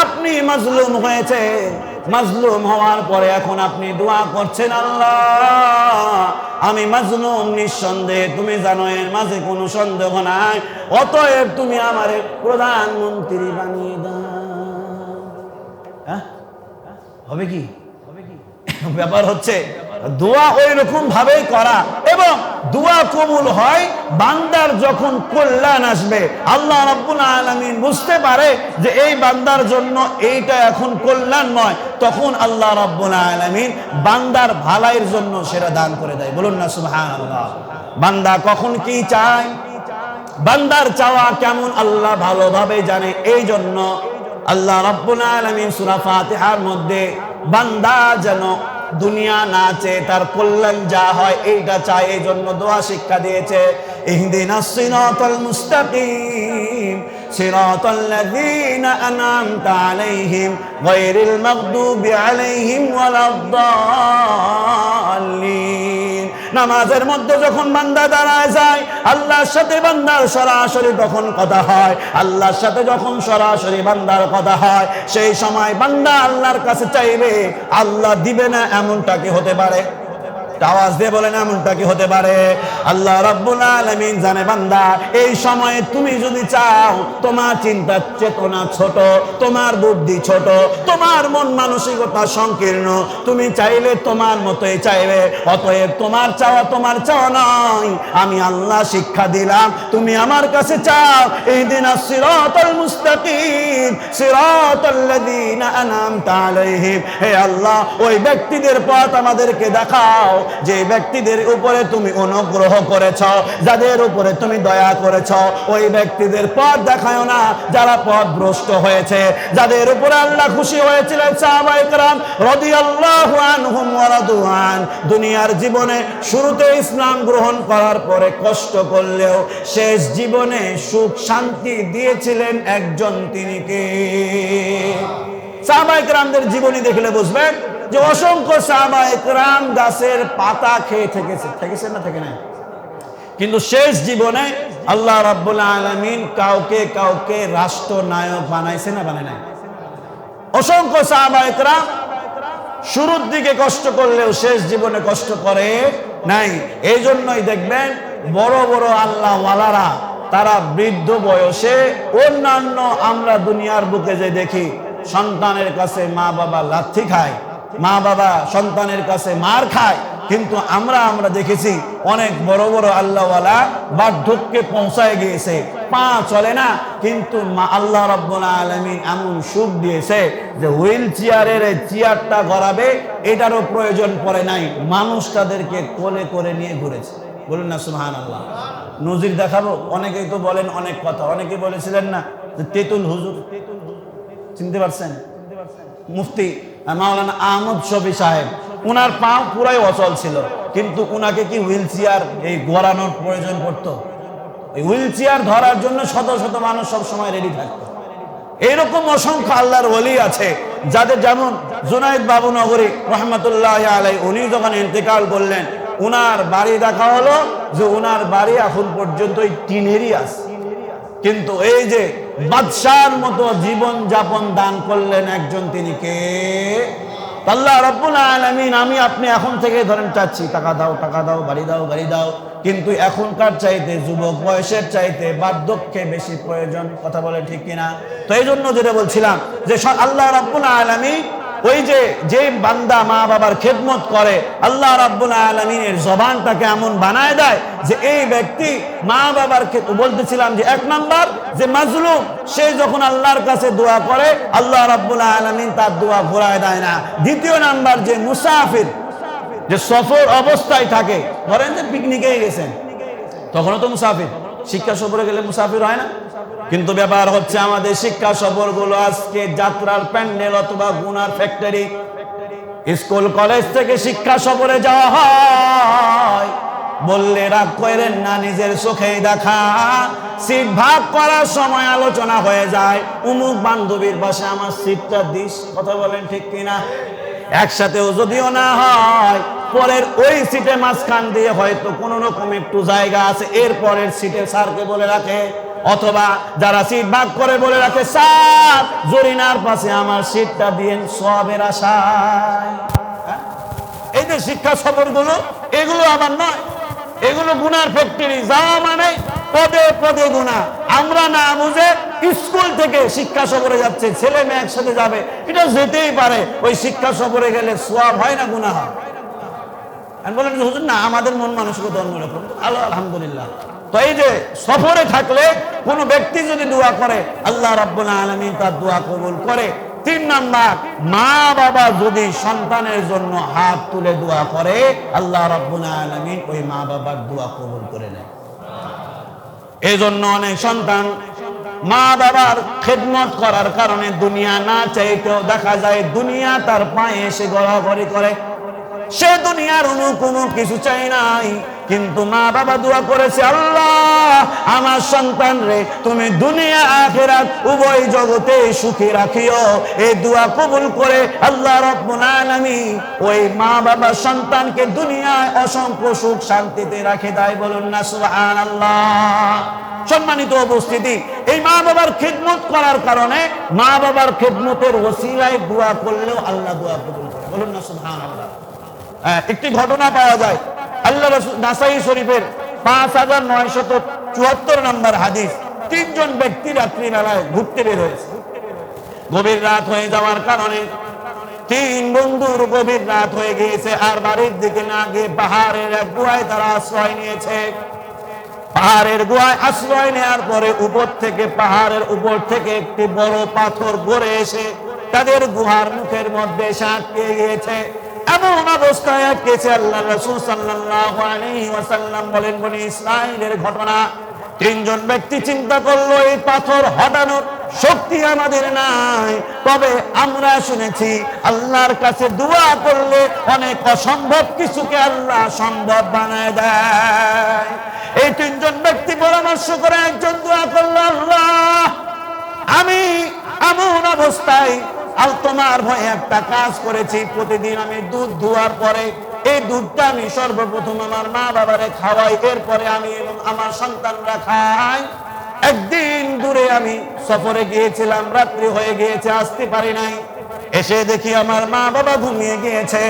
আপনি মাজলুম হয়েছে, মাজলুম হওয়ার পরে এখন আপনি দোয়া করছেন, আল্লাহ আমি মাজলুম, নিঃসন্দেহে তুমি জানো এর মাঝে কোনো সন্দেহ নাই, অতএব তুমি আমারে প্রধানমন্ত্রী বানিয়ে দাও। হ্যাঁ, হবে কি? ব্যাপার হচ্ছে দোয়া ওই রকম ভাবেই করা, এবং দোয়া কবুল হয় বান্দার যখন কল্যাণ আসবে, আল্লাহ রাব্বুল আলামিন বুঝতে পারে যে এই বান্দার জন্য এইটা এখন কল্যাণ নয়, তখন আল্লাহ রাব্বুল আলামিন বান্দার ভালাইয়ের জন্য সেটা দান করে দেয়। বলুন না সুবহানাল্লাহ। বান্দা কখন কি চায়, বান্দার চাওয়া কেমন আল্লাহ ভালোভাবে জানে। এই জন্য আল্লাহ রাব্বুল আলামিন সূরা ফাতিহার মধ্যে বান্দা যেন দুনিয়া না চেয়ে তার কল্যাণ যা হয় এইটা চায়, এই জন্য দোয়া শিক্ষা দিয়েছে, ইহদিনাস সিরাতাল মুস্তাকিম সিরাতাল লাযীনা আন'আমতা আলাইহিম গায়রিল মাগদুবি আলাইহিম ওয়ালাদ-দাল্লিন। নামাজের মধ্যে যখন বান্দা দাঁড়ায় যায়, আল্লাহর সাথে বান্দার সরাসরি তখন কথা হয়, আল্লাহর সাথে যখন সরাসরি বান্দার কথা হয়, সেই সময় বান্দা আল্লাহর কাছে চাইবে, আল্লাহ দিবে না এমনটা কি হতে পারে? আওয়াজ দিয়ে বলেন, এমনটা কি হতে পারে? আল্লাহ রাব্বুল আলামিন জানে বান্দা এই সময়ে তুমি যদি চাও, তোমার চিন্তা চেতনা ছোট, তোমার বুদ্ধি ছোট, তোমার মন মানসিকতা সংকীর্ণ, তুমি চাইলে তোমার মতোই চাইবে, অতএব তোমার চাওয়া নয়, আমি আল্লাহ শিক্ষা দিলাম, তুমি আমার কাছে চাও, ইহদিনাস সিরাতাল মুস্তাকিম সিরাতাল লাযীনা আন'আমতা আলাইহিম। হে আল্লাহ, ওই ব্যক্তিদের পথ আমাদেরকে দেখাও যে ব্যক্তিদের উপরে তুমি অনুগ্রহ করেছ, যাদের উপরে তুমি দয়া করেছ, ওই ব্যক্তিদের পথ দেখাও না যারা পথ ভ্রষ্ট হয়েছে, যাদের উপরে আল্লাহ খুশি হয়েছিলেন সাহাবায়ে কেরাম রাদিয়াল্লাহু আনহুম ওয়া রাদু আন। দুনিয়ার জীবনে শুরুতে ইসলাম গ্রহণ করার পরে কষ্ট করলেও শেষ জীবনে সুখ শান্তি দিয়েছিলেন একজন, তিনি কে? সাহাবায়ে কেরামদের জীবনী দেখলে বুঝবেন যে অসংখ্য সাহাবায়ে কেরাম গাছের পাতা খেয়ে থেকেছে না, থেকে নাই, কিন্তু শেষ জীবনে আল্লাহ রাব্বুল আলামিন কাউকে কাউকে রাষ্ট্রনায়ক বানাইছে না, বানায় নাই? অসংখ্য সাহাবায়ে কেরাম শুরুর দিকে কষ্ট করলেও শেষ জীবনে কষ্ট করে নাই। এই জন্যই দেখবেন বড় বড় আল্লাহ ওয়ালারা তারা বৃদ্ধ বয়সে, অন্যান্য আমরা দুনিয়ার বুকে যে দেখি সন্তানের কাছে মা বাবা লাথি খায়, মা বাবা সন্তানের কাছে মার খায়, কিন্তু আমরা দেখেছি অনেক বড় বড় আল্লাহওয়ালা বার্ধক্যে পৌঁছায় গিয়েছে, পা চলে না, কিন্তু আল্লাহ রাব্বুল আলামিন এমন সুখ দিয়েছে যে হুইল চেয়ারের চেয়ারটা গড়াবে এটারও প্রয়োজন পড়ে নাই, মানুষ তাদেরকে কোলে করে নিয়ে ঘুরেছে। বলুন না সুবহানাল্লাহ। নজির দেখাবো, অনেকেই তো বলেন অনেক কথা, অনেকে বলেছিলেন না যে তেতুল হুজুর, চিনতে পারছেন? মুফতি মাওলানা আহমদ শফি সাহেব, উনার পা পুরাই অচল ছিল, কিন্তু উনাকে কি হুইল চেয়ার এই গড়ানোর প্রয়োজন পড়তো? এই হুইল চেয়ার ধরার জন্য শত শত মানুষ সব সময় রেডি থাকতো। এইরকম অসংখ্য আল্লাহর ওলি আছে যাদের, যেমন জুনায়েদ বাবুনগরী রহমতুল্লাহ আলাইহি, উনি যখন ইন্তেকাল করলেন, উনার বাড়ি দেখা হলো যে উনার বাড়ি এখন পর্যন্ত টিনেরই আছে, কিন্তু এই যে বাদশার মতো জীবন যাপন দান করলেন একজন, তিনি কে? আল্লাহ রাব্বুল আলামিন। আমি আপনি এখন থেকে ধরেন চাচ্ছি টাকা দাও, টাকা দাও, বাড়ি দাও, গাড়ি দাও, কিন্তু এখনকার চাইতে যুবক বয়সের চাইতে বার্ধক্যে বেশি প্রয়োজন। কথা বলে ঠিক কিনা? তো এই জন্য যেটা বলছিলাম যে আল্লাহ রাব্বুল আলামিন ওই যে বান্দা মা বাবার খেদমত করে, আল্লাহ রাব্বুল আলামিনের জবানটাকে এমন বানায় দেয় যে এই ব্যক্তি মা বাবার বলতেছিলাম যে এক নাম্বার যে মাজলুম, সে যখন আল্লাহর কাছে দোয়া করে আল্লাহ রাব্বুল আলামিন তার দোয়া ঘোরায় দেয় না। দ্বিতীয় নাম্বার যে মুসাফির, যে সফর অবস্থায় থাকে, ধরেন যে পিকনিকে গেছেন, তখনও তো মুসাফির। শিক্ষা সফরে গেলে মুসাফির হয় না? কিন্তু ব্যাপার হচ্ছে আমাদের শিক্ষা সফর গুলো আজকে যাত্রার প্যান্ডেল অথবা গুনার ফ্যাক্টরি। স্কুল কলেজ থেকে শিক্ষা সফরে যাওয়া হয়, বললে রাগ করেন না, নিজের চোখেই দেখা। সিট ভাগ করার সময় আলোচনা হয়ে যায়, উমুক বান্ধবীর পাশে আমার সিটটা দিস। কথা বলেন ঠিক কিনা? একসাথেও যদিও না হয়, পরের ওই সিটে মাঝখান দিয়ে হয়তো কোনো রকম একটু জায়গা আছে, এরপরের সিটে স্যারকে বলে রাখে, অথবা যারা সিট ভাগ করে বলে রাখে স্যার জরিনার পাশে আমার সিটটা দিয়েন সওয়াবের আশায়। এই যে শিক্ষা সফরগুলো, এগুলো আবার নয়, এগুলো গুনার ফ্যাক্টরি। যাওয়া মানে পদে পদে গুনাহ। আমরা না বুঝে স্কুল থেকে শিক্ষা সফরে যাচ্ছে, ছেলে মেয়ে একসাথে যাবে, এটা যেতেই পারে। ওই শিক্ষা সফরে গেলে সওয়াব হয় না গুনাহ হয়? আমি বলেন হুজুর না, আমাদের মন মানসিকতা অন্যরকম। আলহামদুলিল্লাহ। তো এই যে সফরে থাকলে কোন ব্যক্তি যদি দোয়া করে আল্লাহ রাব্বুল আলামিন তার দোয়া কবুল করে। 3 নাম্বার, মা বাবা যদি সন্তানের জন্য হাত তুলে দোয়া করে আল্লাহ রাব্বুল আলামিন ওই মা বাবার দোয়া কবুল করে নেয়। এই জন্য অনেক সন্তান মা বাবার খেদমত করার কারণে দুনিয়া না চাইতেও দেখা যায় দুনিয়া তার পায়ে এসে গড়াগড়ি করে। সে দুনিয়ার কোনো কিছু চাই নাই, কিন্তু মা বাবা দোয়া করেছে আল্লাহ আমার সন্তান রে তুমি দুনিয়া আখিরাত উভয় জগতে সুখী রাখিও। এই দোয়া কবুল করে আল্লাহ রাব্বুল আলামিন ওই মা বাবা সন্তানকে দুনিয়ায় অসংখ্য সুখ শান্তিতে রাখে দেয়। বলুন না সুবহানাল্লাহ। সম্মানিত উপস্থিতি, এই মা বাবার খিদমত করার কারণে, মা বাবার খিদমতের ওসিলায় দোয়া করলেও আল্লাহ দোয়া কবুল করে। বলুন না সুবহানাল্লাহ। একটি ঘটনা পাওয়া যায় আল্লাহ রাসূল নাসাই শরীফের 5974 নম্বর হাদিস। 3 জন ব্যক্তি রাত্রি বেলায় ঘুরতে বের হয়েছে। গভীর রাত হয়ে যাওয়ার কারণে 3 বন্ধুর গভীর রাত হয়ে গিয়েছে, আর বাড়ির দিকে না গিয়ে পাহাড়ের এক গুহায় তারা আশ্রয় নিয়েছে। পাহাড়ের গুহায় আশ্রয় নেওয়ার পরে পাহাড়ের উপর থেকে একটি বড় পাথর গড়ে এসে তাদের গুহার মুখের মধ্যে আটকে গিয়েছে। এমন অবস্থায় আটকেছে, আল্লাহ রাসূল সাল্লাল্লাহু আলাইহি ওয়াসাল্লাম বলেন বনি ইসরাঈলের ঘটনা। 3 জন ব্যক্তি চিন্তা করলো এই পাথর হটানোর শক্তি আমাদের নাই, তবে আমরা শুনেছি আল্লাহর কাছে দোয়া করলে অনেক অসম্ভব কিছুকে আল্লাহ সম্ভব বানায় দেয়। এই 3 জন ব্যক্তি পরামর্শ করে একজন দোয়া করলো আল্লাহ আমি এমন অবস্থায় তোমার ভয়ে একটা কাজ করেছি, প্রতিদিন আমি দুধ ধোয়ার পরে এই দুধটা আমি সর্বপ্রথম আমার মা বাবারে খাওয়াই, এরপরে আমি এবং আমার সন্তানরা খাই। একদিন দূরে আমি সফরে গিয়েছিলাম, রাত্রি হয়ে গিয়েছে, আসতে পারি নাই। এসে দেখি আমার মা বাবা ঘুমিয়ে গিয়েছে।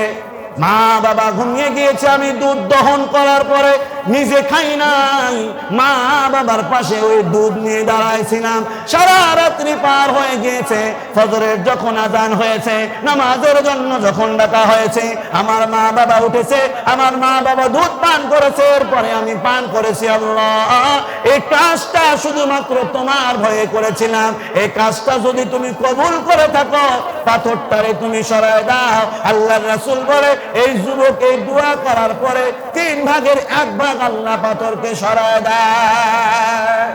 আমি দুধ দহন করার পরে নিজে খাই নাই, মা বাবার পাশে ওই দুধ নিয়ে দাঁড়াইছিলাম। সারা রাত্রি পার হয়ে গিয়েছে। ফজরের যখন আযান হয়েছে, নামাজের জন্য যখন ডাকা হয়েছে, আমার মা বাবা উঠেছে, আমার মা বাবা দুধ পান করেছে, এরপরে আমি পান করেছি। আল্লাহ এই কাজটা শুধুমাত্র তোমার ভয়ে করেছিলাম, এই কাজটা যদি তুমি কবুল করে থাকো পাথরটারে তুমি সরায় দাও। আল্লাহর রাসূল বলে এই যুবক এই দোয়া করার পরে 3 ভাগের 1 ভাগ আল্লাহ পাথরকে সরায় দেয়।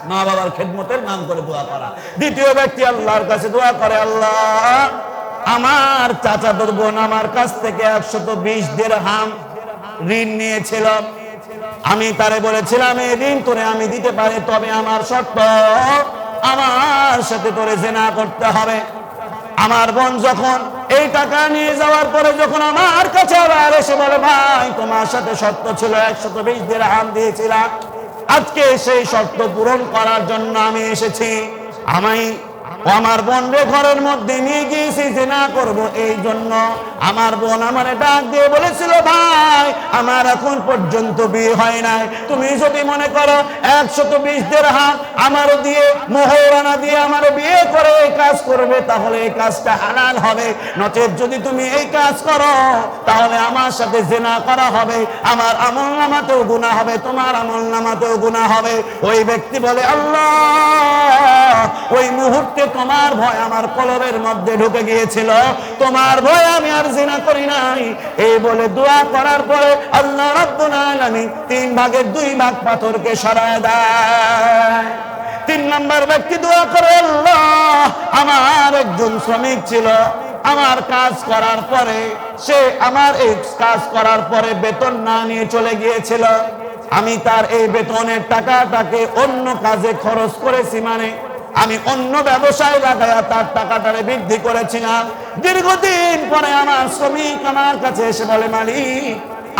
মা বাবার খেদমতের নাম করে দোয়া করা। দ্বিতীয় ব্যক্তি আল্লাহর কাছে দোয়া করে আল্লাহ আমার চাচাতো বোন আমার কাছ থেকে 120 দিরহাম ঋণ নিয়েছিল, আমি তারে বলেছিলাম এই ঋণ তোরে আমি দিতে পারি, তবে আমার শর্ত আমার সাথে তোরে জিনা করতে হবে। আমার বোন যখন এই টাকা নিয়ে যাওয়ার পরে যখন আমার কাছে আবার এসে বলে ভাই তোমার সাথে শর্ত ছিল 120 দিরহাম দিয়েছিলাম, আজকে সেই শর্ত পূরণ করার জন্য আমি এসেছি। আমি আমার বোন রে ঘরের মধ্যে নিয়ে গিয়েছি জিনা করব, এই জন্য আমার বোন আমারে ডাক দিয়ে বলেছিল, ভাই আমার এখন পর্যন্ত বিয়ে হয় নাই, তুমি যদি মনে করো 120 দিরহাম আমারও দিয়ে মোহরানা দিয়ে আমার বিয়ে করে এই কাজ করবে, তাহলে এই কাজটা হালাল হবে। নচেত যদি তুমি এই কাজ করো তাহলে আমার সাথে জিনা করা হবে, আমার আমলনামাতেও গুনাহ হবে, তোমার আমলনামাতেও গুনাহ হবে। ওই ব্যক্তি বলে, আল্লাহ, ওই মুহূর্তে তোমার ভয় আমার কলবের মধ্যে ঢুকে গিয়েছিল, তোমার ভয় আমি আর জিনা করি নাই। এই বলে দোয়া করার পরে আল্লাহ রাব্বুল আলামিন 3 ভাগের 2 ভাগ পাথরকে সরায় দেয়। 3 নম্বর ব্যক্তি দোয়া করে, আল্লাহ, আমার একজন শ্রমিক ছিল, আমার কাজ করার পরে সে আমার এই কাজ করার পরে বেতন না নিয়ে চলে গিয়েছিল, আমি তার এই বেতনের টাকাটাকে অন্য কাজে খরচ করেছি, মানে আমি অন্য ব্যবসায় লাগায়া তার টাকাটারে বৃদ্ধি করেছিলাম। দীর্ঘদিন পরে আমার শ্রমিক আমার কাছে এসে বলে, মালিক,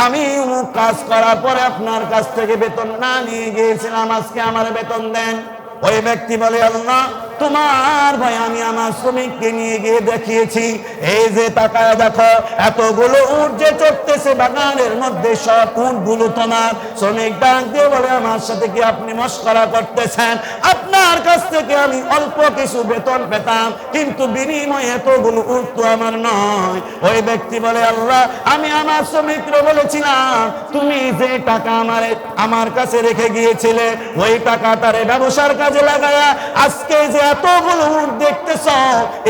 আমি অমুক কাজ করার পরে আপনার কাছ থেকে বেতন না নিয়ে গিয়েছিলাম, আজকে আমার বেতন দেন। ওই ব্যক্তি বলে, আল্লাহ, তোমার ভাই আমি আমার শ্রমিককে নিয়ে গিয়ে দেখিয়েছি, এই যে তাকায় দেখো এতগুলো উট যে চড়তেছে বাগানের মধ্যে, সব উটগুলো তোমার। শ্রমিক ডাক দিয়ে বলে, আমার সাথে কি আপনি মশকরা করতেছেন? আপনার কাছ থেকে আমি অল্প কিছু বেতন পেতাম, কিন্তু বিনিময়ে এতগুলো উট তো আমার নয়। ওই ব্যক্তি বলে, আল্লাহ, আমি আমার শ্রমিককে বলেছিলাম তুমি যে টাকা আমার কাছে রেখে গিয়েছিলে ওই টাকা তারে ব্যবসার কাজে লাগায়া আজকে যে এতগুলো উট দেখতেছ,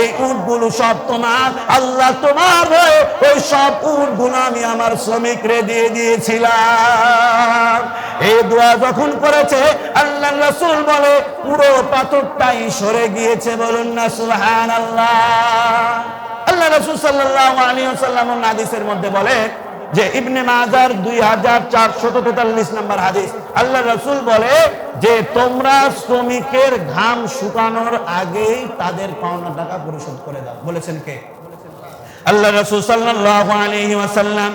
এই উটগুলো সব তোমার। আল্লাহ, তোমার হয়ে ওই সব উটগুলো আমি আমার শ্রমিকরে দিয়ে দিয়েছিলাম। এই দোয়া যখন করেছে, আল্লাহর রাসূল বলে পুরো পাথরটাই সরে গিয়েছে। বলুন না সুবহানাল্লাহ। আল্লাহ রাসূল সাল্লাল্লাহু আলাইহি ওয়াসাল্লাম হাদিসের মধ্যে বলে যে, ইবনে মাজার 2443 নম্বর হাদিস, আল্লাহ রাসূল বলে যে তোমরা শ্রমিকের ঘাম শুকানোর আগেই তাদের পাওনা টাকা পরিশোধ করে দাও। বলেছেন কে? আল্লাহ রাসূল সাল্লাল্লাহু আলাইহি ওয়াসাল্লাম।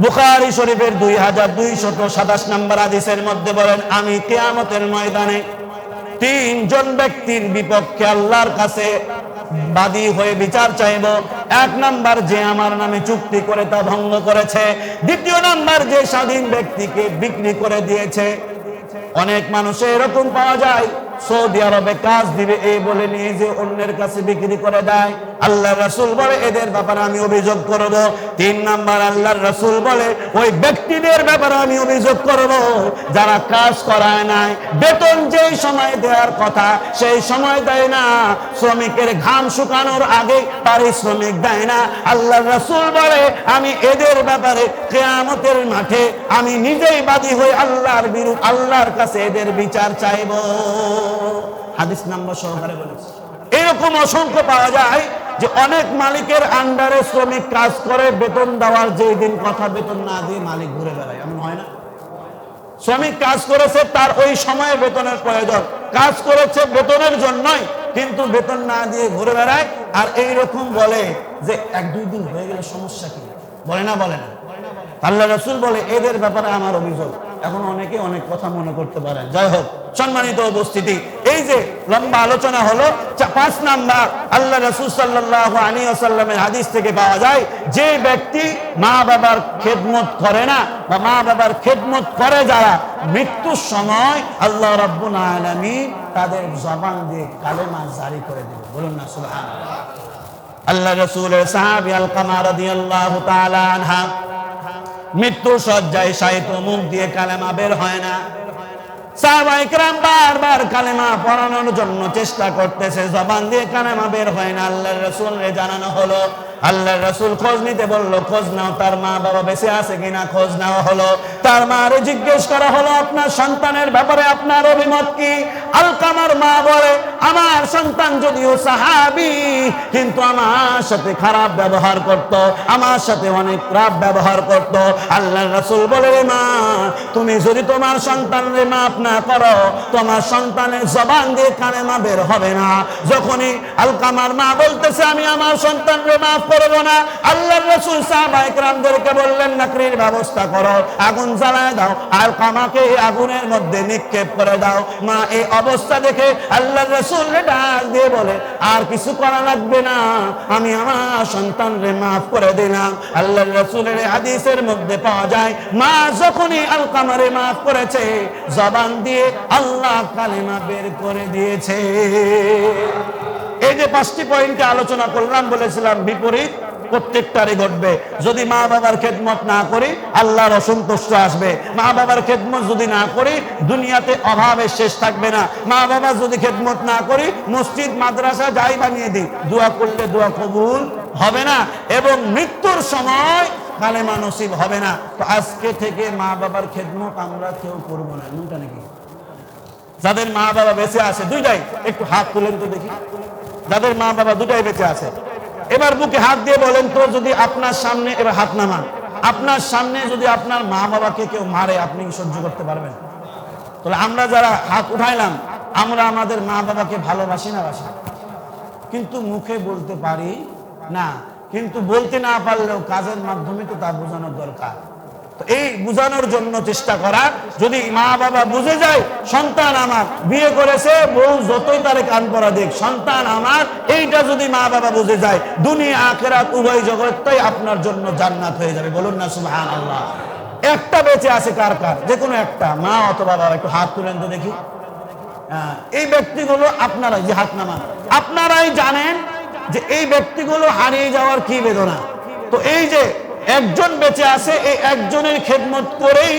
বুখারী শরীফের 2227 নম্বর হাদিসের মধ্যে বলেন, আমি কিয়ামতের ময়দানে 3 জন ব্যক্তির বিপক্ষে আল্লাহর কাছে বাদী হয়ে বিচার চাইব। 1 নাম্বার যে আমার নামে চুক্তি করে তা ভঙ্গ করেছে, 2 নাম্বার যে স্বাধীন ব্যক্তিকে বিক্রি করে দিয়েছে। অনেক মানুষ এরকম পাওয়া যায়, সৌদি আরবে কাজ দিবে এই বলে নিয়ে যে অন্যের কাছে বিক্রি করে দেয়। আল্লাহর রাসূল বলে এদের ব্যাপারে আমি অভিযোগ করব। 3 নাম্বার আল্লাহর রাসূল বলে ওই ব্যক্তিদের ব্যাপারে আমি অভিযোগ করব যারা কাজ করায় নাই, বেতন যেই সময় দেওয়ার কথা সেই সময় দেয় না, শ্রমিকের ঘাম শুকানোর আগে পারিশ্রমিক দেয় না। আল্লাহর রাসূল বলে আমি এদের ব্যাপারে কিয়ামতের মাঠে আমি নিজেই বাদী হয়ে আল্লাহর কাছে এদের বিচার চাইব। হাদিস নাম্বার সহকারে বলেছে। এরকম অসংখ্য পাওয়া যায় যে অনেক মালিকের আন্ডারে শ্রমিক কাজ করে, বেতন দেওয়ার যেই দিন কথা বেতন না দিয়ে মালিক ঘুরে বেড়ায়। এমন হয় না? শ্রমিক কাজ করেছে, তার ওই সময়ে বেতনের প্রয়োজন, কাজ করেছে বেতনের জন্যই, কিন্তু বেতন না দিয়ে ঘুরে বেড়ায়। আর এইরকম বলে যে 1-2 দিন হয়ে গেলে সমস্যা কি? বলে না? বলে না? আল্লাহ রাসূল বলে এদের ব্যাপারে আমার অভিযোগ। এখন অনেকে অনেক কথা মনে করতে পারেন। যাই হোক, সম্মানিত উপস্থিতি, এই যে লম্বা আলোচনা হলো, 5 নাম্বার আল্লাহ রাসূল সাল্লাল্লাহু আলাইহি ওয়াসাল্লামের হাদিস থেকে পাওয়া যায়, যে ব্যক্তি মা বাবার খেদমত করে না বা মা বাবার খেদমত করে যারা, মৃত্যুর সময় আল্লাহ রাব্বুল আলামিন তাদের জবান দিয়ে কালেমা জারি করে দেবে। বলুন না সুবহানাল্লাহ। আল্লাহ রাসূলের সাহাবী আলকামা রাদিয়াল্লাহু তাআলা আনহা মৃত্যু সজ্জায় শায়িত, মুখ দিয়ে কালেমা বের হয় না। সাহাবায়ে কেরাম বারবার কালেমা পড়ানোর জন্য চেষ্টা করতেছে, জবান দিয়ে কালেমা বের হয় না। আল্লাহর রাসূলকে জানানো হলো, আল্লাহর রাসূল খোঁজ নিতে বলল, খোঁজ নাও তার মা বাবা বেঁচে আছে কিনা, খোঁজ নেওয়া হলো। তার মারে জিজ্ঞেস করা হলো, আপনার সন্তানের ব্যাপারে আপনার অভিমত কি? আলকামার মা বলে, আমার সন্তান যদিও সাহাবী কিন্তু আমার সাথে খারাপ ব্যবহার করত, আমার সাথে অনেক খারাপ ব্যবহার করত। আল্লাহর রাসূল বলে, মা তুমি যদি তোমার সন্তানকে মাফ না করো, তোমার সন্তানের জবান দিয়ে কালেমা বের হবে না। যখনই আলকামার মা বলতেছে আমি আমার সন্তানকে মাফ করব না, আল্লাহর রাসূল সাহাবায়ে কেরামদেরকে বললেন, লাকড়ির ব্যবস্থা করো, আগুন জ্বালায় দাও, আলকামাকে আগুনের মধ্যে নিক্ষেপ করে দাও। মা এই অবস্থা দেখে আল্লাহর রাসূল ডাক দিয়ে বলে, আর কিছু করা লাগবে না, আমি আমার সন্তানকে মাফ করে দিলাম। আল্লাহর রাসূলের হাদিসের মধ্যে পাওয়া যায়, মা যখনই আলকামারে মাফ করেছে, জবান দিয়ে আল্লাহ কালেমা বের করে দিয়েছে। এই যে 5টি পয়েন্টে আলোচনা করলাম, বলেছিলাম বিপরীত প্রত্যেকটারই ঘটবে। যদি মা বাবার খেদমত না করি, আল্লাহর অসন্তুষ্ট আসবে। মা বাবার খেদমত যদি না করি, দুনিয়াতে অভাবের শেষ থাকবে না। মা বাবা যদি খেদমত না করি, মসজিদ মাদ্রাসা যাই বানিয়ে দিই, দোয়া করলে দোয়া কবুল হবে না, এবং মৃত্যুর সময় কালেমা নসিব হবে না। তো আজকে থেকে মা বাবার খেদমত আমরা কেউ করবো না, এমনটা নাকি? যাদের মা বাবা বেঁচে আছে, দুইটাই একটু হাত তুলেন তো দেখি, যাদের মা বাবা দুটাই বেঁচে আছে, এবার বুকে হাত দিয়ে বলেন তো, যদি আপনার সামনে, এবার হাত নামান, আপনার সামনে যদি আপনার মা বাবাকে কেউ মারে, আপনি কি সহ্য করতে পারবেন? তাহলে আমরা যারা হাত উঠাইলাম, আমরা আমাদের মা বাবাকে ভালোবাসি না বাসি? কিন্তু মুখে বলতে পারি না, কিন্তু বলতে না পারলেও কাজের মাধ্যমে তো তা বোঝানোর দরকার। তো এই বোঝানোর জন্য চেষ্টা করা। যদি মা বাবা বুঝে যায় সন্তান আমার বিয়ে করেছে, বউ যতই তারে কান পরা দেখ, সন্তান আমার, এইটা যদি মা বাবা বুঝে যায়, দুনিয়া আখিরাত উভয় জগৎটাই আপনার জন্য জান্নাত হয়ে যাবে। বলুন না সুবহানাল্লাহ। একটা বেঁচে আছে কার কার, যে কোনো একটা, মা অথবা বাবা, একটু হাত তুলেন তো দেখি। এই ব্যক্তিগুলো আপনারাই, যে হাত নামান, আপনারাই জানেন যে এই ব্যক্তিগুলো হারিয়ে যাওয়ার কি বেদনা। তো এই যে একজন বেঁচে আছে, এই একজনের খেদমত করেই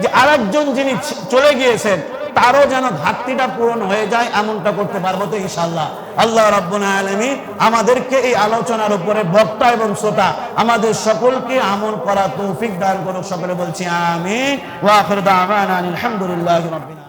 যে আরেকজন যিনি চলে গিয়েছেন, তারও যেন ঘাটতিটা পূরণ হয়ে যায়, এমনটা করতে পারবো তো ইনশাআল্লাহ। আল্লাহ রাব্বুল আলামিন আমাদেরকে এই আলোচনার উপরে বক্তা এবং শ্রোতা আমাদের সকলকে আমল করা তৌফিক দান করুক। সকলে বলছি আমিন। ওয়া আখিরু দাওয়ানা আলহামদুলিল্লাহি রাব্বিল আলামিন।